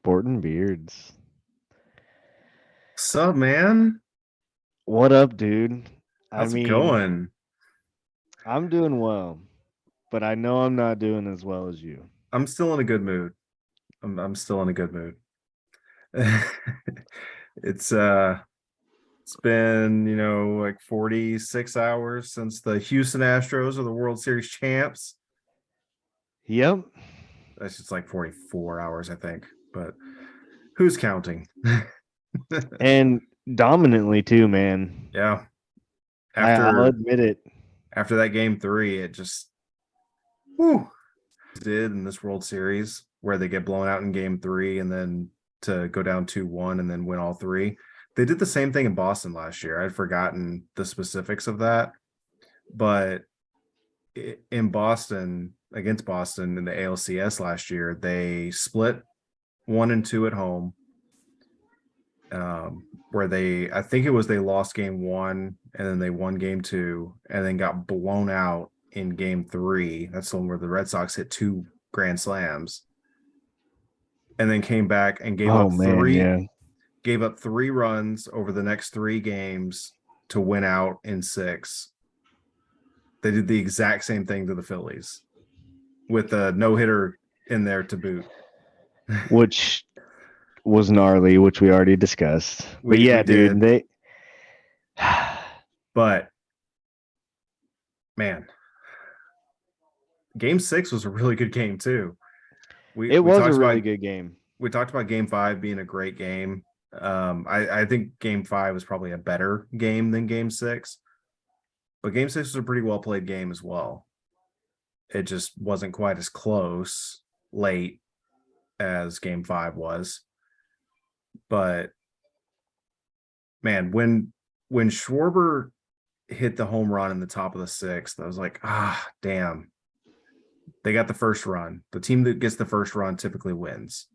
Sporting beards. What's up, man? What up, dude? I How's it mean, going? I'm doing well, but I know I'm not doing as well as you. I'm still in a good mood. I'm still in a good mood. It's it's been, like 46 hours since the Houston Astros are the World Series champs. Yep. That's just like 44 hours, I think. But who's counting? And dominantly too, man. Yeah. I'll After admit it. after that game three, it just whew, did in this World Series where they get blown out in game three and then to go down 2-1 and then win all three. They did the same thing in Boston last year. I'd forgotten the specifics of that, but in Boston, against Boston in the ALCS last year, they split 1-2 at home. Where I think it was they lost game one and then they won game two and then got blown out in game three. That's the one where the Red Sox hit two grand slams and then came back and Oh man, yeah. gave up 3 runs over the next 3 games to win out in 6. They did the exact same thing to the Phillies with a no-hitter in there to boot. Which was gnarly, which we already discussed. But We yeah, dude, did, they but man, game 6 was a really good game too. We it we was a talked really about good game. we talked about game 5 being a great game. I think game 5 was probably a better game than game 6, but game 6 was a pretty well played game as well. It just wasn't quite as close late as game 5 was. But man, when Schwarber hit the home run in the top of the 6th, I was like, damn. They got the first run. The team that gets the first run typically wins.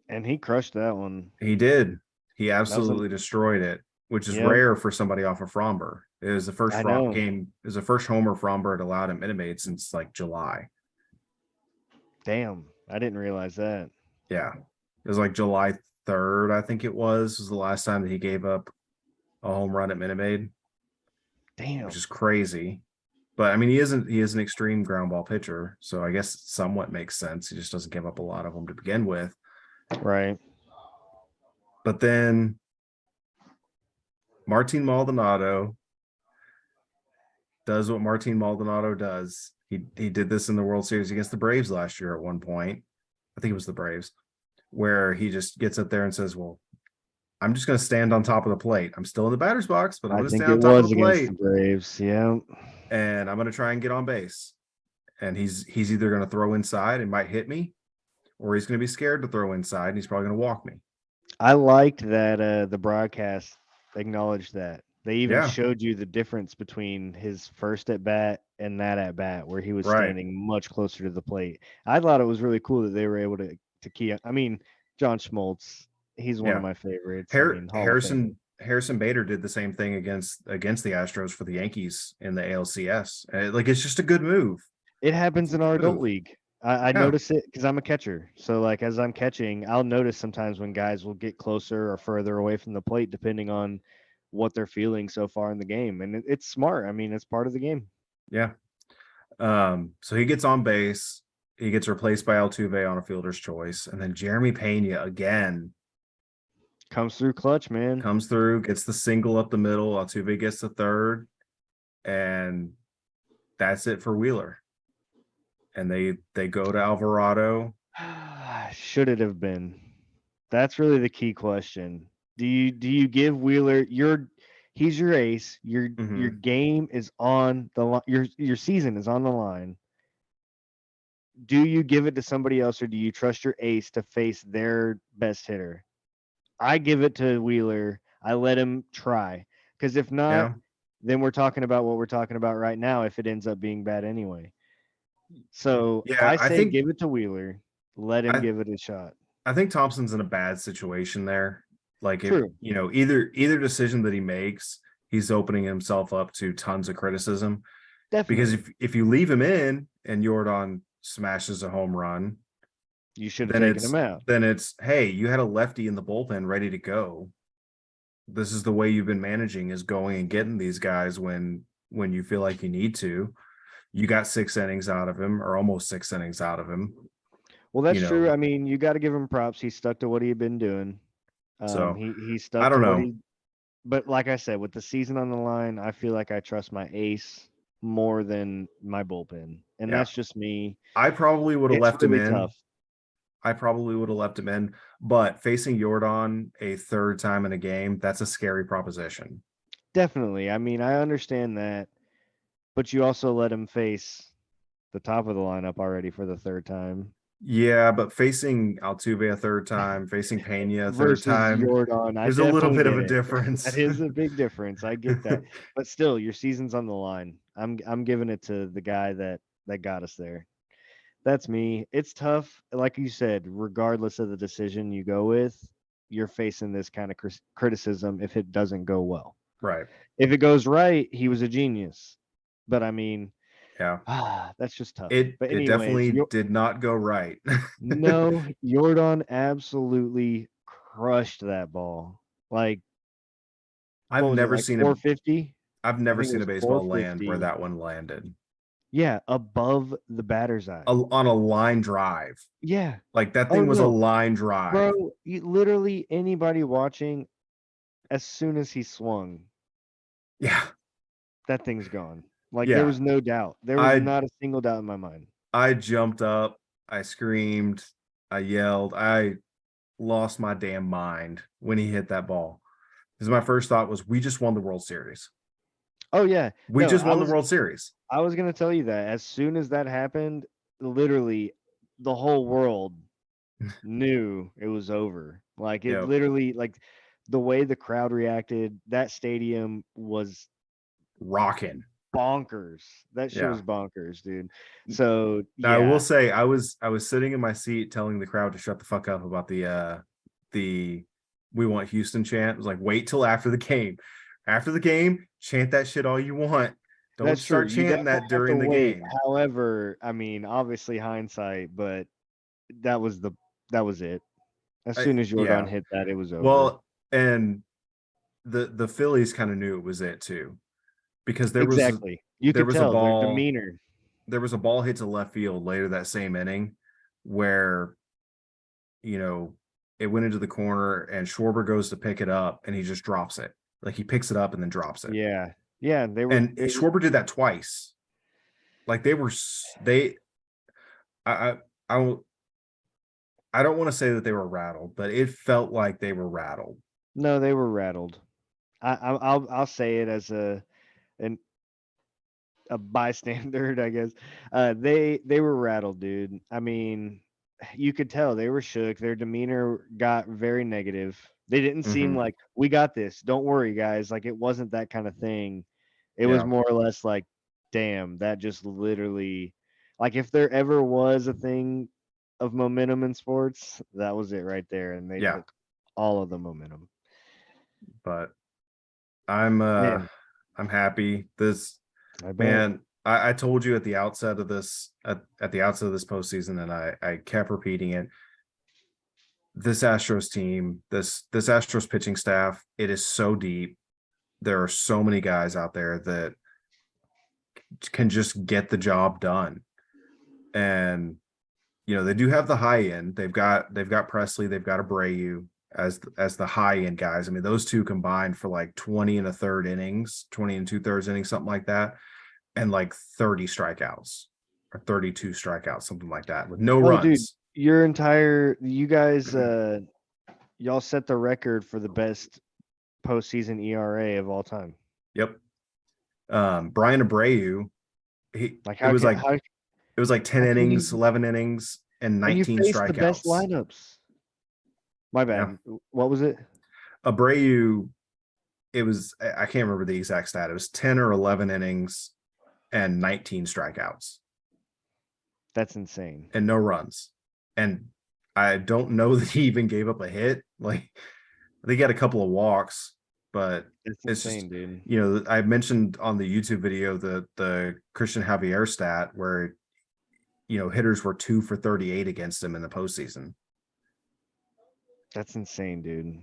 And he crushed that one. He did. He That was absolutely destroyed it, which is yep, rare for somebody off of Fromber. It was the first I know. game. It was the first homer Fromber had allowed at Minute Maid since like July. Damn. I didn't realize that. Yeah, it was like July 3rd, I think it was the last time that he gave up a home run at Minute Maid, which Damn. is crazy. But I mean, he is an extreme ground ball pitcher, so I guess it somewhat makes sense. He just doesn't give up a lot of them to begin with. Right. But then Martin Maldonado does what Martin Maldonado does. He did this in the World Series against the Braves last year at one point. I think it was the Braves, where he just gets up there and says, "Well, I'm just going to stand on top of the plate. I'm still in the batter's box, but I'm I going to think stand it on top of was the against plate the Braves. Yeah. and I'm going to try and get on base." And he's either going to throw inside and might hit me, or he's going to be scared to throw inside and he's probably going to walk me. I liked that the broadcast acknowledged that. They even Yeah, showed you the difference between his first at bat and that at bat where he was right. standing much closer to the plate. I thought it was really cool that they were able to key. I mean, John Schmaltz, he's one of Yeah. my favorites. I mean, Hall of Famer. Harrison Bader did the same thing against the Astros for the Yankees in the ALCS. Like it's just a good move. It It's happens a in our good adult move. league. I Yeah, notice it because I'm a catcher. So like as I'm catching, I'll notice sometimes when guys will get closer or further away from the plate depending on what they're feeling so far in the game, and it's smart. I mean, it's part of the game. yeah. So he gets on base. He gets replaced by Altuve on a fielder's choice, and then Jeremy Pena again Comes through clutch, man. comes through, gets the single up the middle. Altuve gets the third, and that's it for Wheeler. And they go to Alvarado. Should it have been? That's really the key question. Do you give Wheeler he's your ace. Your Mm-hmm. game is on the line. Your season is on the line. Do you give it to somebody else or do you trust your ace to face their best hitter? I give it to Wheeler. I let him try. Because if not, Yeah, then we're talking about what we're talking about right now if it ends up being bad anyway. So yeah. I say give it to Wheeler. Let him I give it a shot. I think Thompson's in a bad situation there. Like if True. either decision that he makes, he's opening himself up to tons of criticism. Because Definitely. if you leave him in and Jordan smashes a home run, You should have then taken him out. it's hey, you had a lefty in the bullpen ready to go. This is the way you've been managing, is going and getting these guys when you feel like you need to. You got 6 innings out of him, or almost 6 innings out of him. Well, that's You true. know, I mean, you got to give him props. He stuck to what he had been doing. so He I stuck to don't what know. he. But like I said, with the season on the line, I feel like I trust my ace more than my bullpen, and Yeah, that's just me. I probably would have It's left him really in. tough. I probably would have left him in, but facing Jordan a third time in a game, that's a scary proposition. Definitely. I mean, I understand that, but you also let him face the top of the lineup already for the third time Yeah, but facing Altuve a third time, facing Pena a third versus time, Jordan. I there's a little definitely bit of get a it. That difference. is a big difference. I get that. But still, your season's on the line. I'm giving it to the guy that got us there. That's me. It's tough. Like you said, regardless of the decision you go with, you're facing this kind of criticism if it doesn't go well. Right. If it goes right, he was a genius. But I mean, Yeah. that's just tough. But It anyways, definitely did not go right. no, Jordan absolutely crushed that ball. Like, I've what was it, never like seen a 450? I've I never think it seen a was baseball land where 450. that one landed. Yeah, above the batter's eye. On a line drive. Yeah. Like that Oh thing was a no, line drive. bro. Literally anybody watching, as soon as he swung, Yeah. that thing's gone. Like there Yeah. was no doubt. There was I not a single doubt in my mind. I jumped up, I screamed, I yelled, I lost my damn mind when he hit that ball. Because my first thought was, we just won the World Series. Oh yeah. We No, just won the World Series. I was gonna tell you that as soon as that happened, literally the whole world knew it was over. Like it Yep. literally, like the way the crowd reacted, that stadium was Rocking. bonkers. That shit Yeah. was bonkers, dude. So Now I will yeah, say I was sitting in my seat telling the crowd to shut the fuck up about the we want Houston chant. It was like, wait till after the game. After the game, chant that shit all you want. Don't that's true. start You chanting definitely that have to during the wait. game. However, I mean, obviously hindsight, but that was the that was it. As soon as Jordan Yeah. hit that, it was over. Well, and the Phillies kind of knew it was it too, because Exactly. You there could was a tell their ball demeanor. there was a ball hit to left field later that same inning where, you know, it went into the corner and Schwarber goes to pick it up and he just drops it. Like he picks it up and then drops it. Yeah. Yeah, they were And it was Schwarber did that twice. Like they I I I don't want to say that they were rattled, but it felt like they were rattled. no, they were rattled. I'll say it as an a bystander, I guess. They were rattled, dude. I mean, you could tell they were shook. Their demeanor got very negative. They didn't seem Mm-hmm. like we got this. Don't worry, guys. Like it wasn't that kind of thing. It was Yeah. more or less like, damn, that just literally, like if there ever was a thing of momentum in sports, that was it right there, and they Yeah. took all of the momentum. But I'm Man, I'm happy. This I bet. man, I told you at the outset of this at the outset of this postseason, and I kept repeating it. This Astros team, this Astros pitching staff, it is so deep. There are so many guys out there that can just get the job done. And you know, they do have the high end. They've got Presley, they've got Abreu as the high end guys. I mean, those two combined for like 20 and a third innings, 20 and 2/3 innings, something like that, and like 30 strikeouts or 32 strikeouts, something like that, with no Oh, dude, runs. you guys, y'all set the record for the best postseason ERA of all time. Yep. Brian Abreu, Like it was like how it was like 10 how can innings, you 11 innings, and and you 19 face the best strikeouts. lineups? My Yeah. bad. What was it? Abreu, it was I can't remember the exact stat. It was 10 or 11 innings and 19 strikeouts That's insane. and no runs. And I don't know that he even gave up a hit. Like they got a couple of walks, but That's it's just, insane, dude. you know, I mentioned on the YouTube video the Christian Javier stat where hitters were 2 for 38 against him in the postseason. That's insane, dude.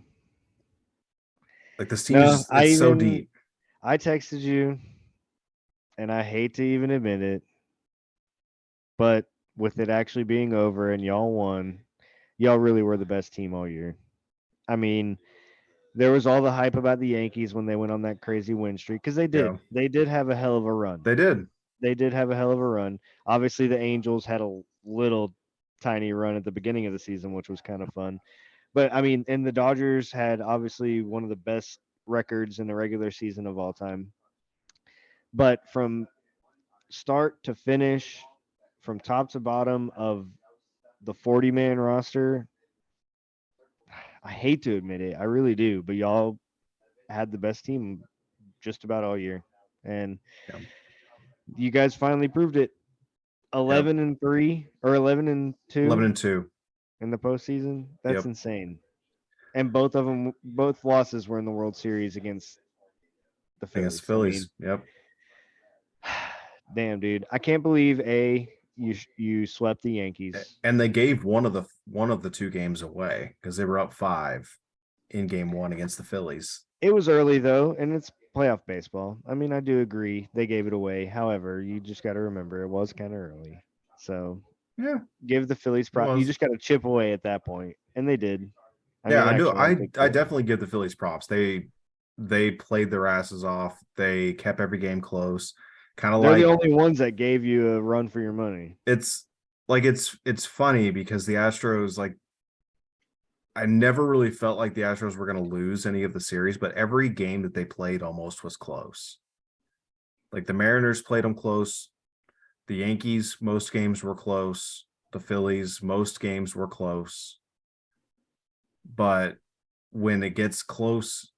Like this team is No, just it's so deep. I texted you, and I hate to even admit it, but with it actually being over and y'all won, y'all really were the best team all year. I mean, there was all the hype about the Yankees when they went on that crazy win streak because they Yeah, did. They did have a hell of a run. they did. They did have a hell of a run. Obviously, the Angels had a little tiny run at the beginning of the season, which was kind of fun. But I mean, and the Dodgers had obviously one of the best records in the regular season of all time. But from start to finish, from top to bottom of the 40-man roster, I hate to admit it, I really do, but y'all had the best team just about all year. And Yeah, you guys finally proved it. yep. 11-3 or 11-2 11-2. in the postseason. That's Yep, insane. And both losses were in the World Series against the against the Phillies. I mean, Phillies. Yep. damn, dude, I can't believe you swept the Yankees. And they gave one of the two games away because they were up 5 in game 1 against the Phillies. It was early though, and it's playoff baseball. I mean, I do agree they gave it away. However, you just got to remember it was kind of early. So Yeah, give the Phillies it You was. just got to chip away at that point, and they did. I Yeah, mean, I do. actually, I take I credit. definitely give the Phillies props. They played their asses off. They kept every game close. Kind of They're the like only ones that gave you a run for your money. it's funny because the Astros, like, I never really felt like the Astros were going to lose any of the series, but every game that they played almost was close. Like the Mariners played them close. The Yankees, most games were close. The Phillies, most games were close. But when it gets close,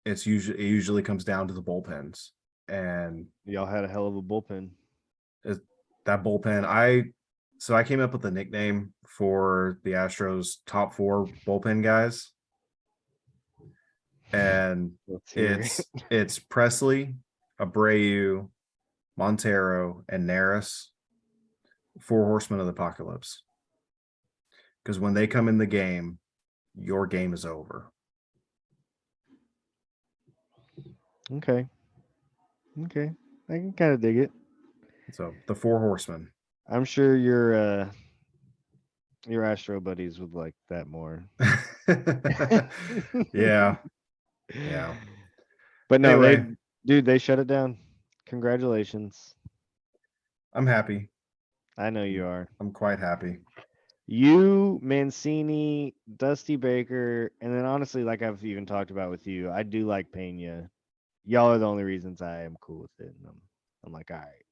it usually comes down to the bullpens. And Y'all had a hell of a bullpen. that bullpen, I came up with a nickname for the Astros top 4 bullpen guys. And Let's hear it. it's Presley, Abreu, Montero, and Neris, 4 horsemen of the apocalypse. Because when they come in the game, your game is over. Okay. Okay. I can kind of dig it. So the 4 horsemen. I'm sure your Astro buddies would like that more. Yeah. Yeah. But no, Anyway, they shut it down. Congratulations. I'm happy. I know you are. I'm quite happy. You, Mancini, Dusty Baker, and then honestly, like I've even talked about with you, I do like Pena. Y'all are the only reasons I am cool with it. And I'm like, all right.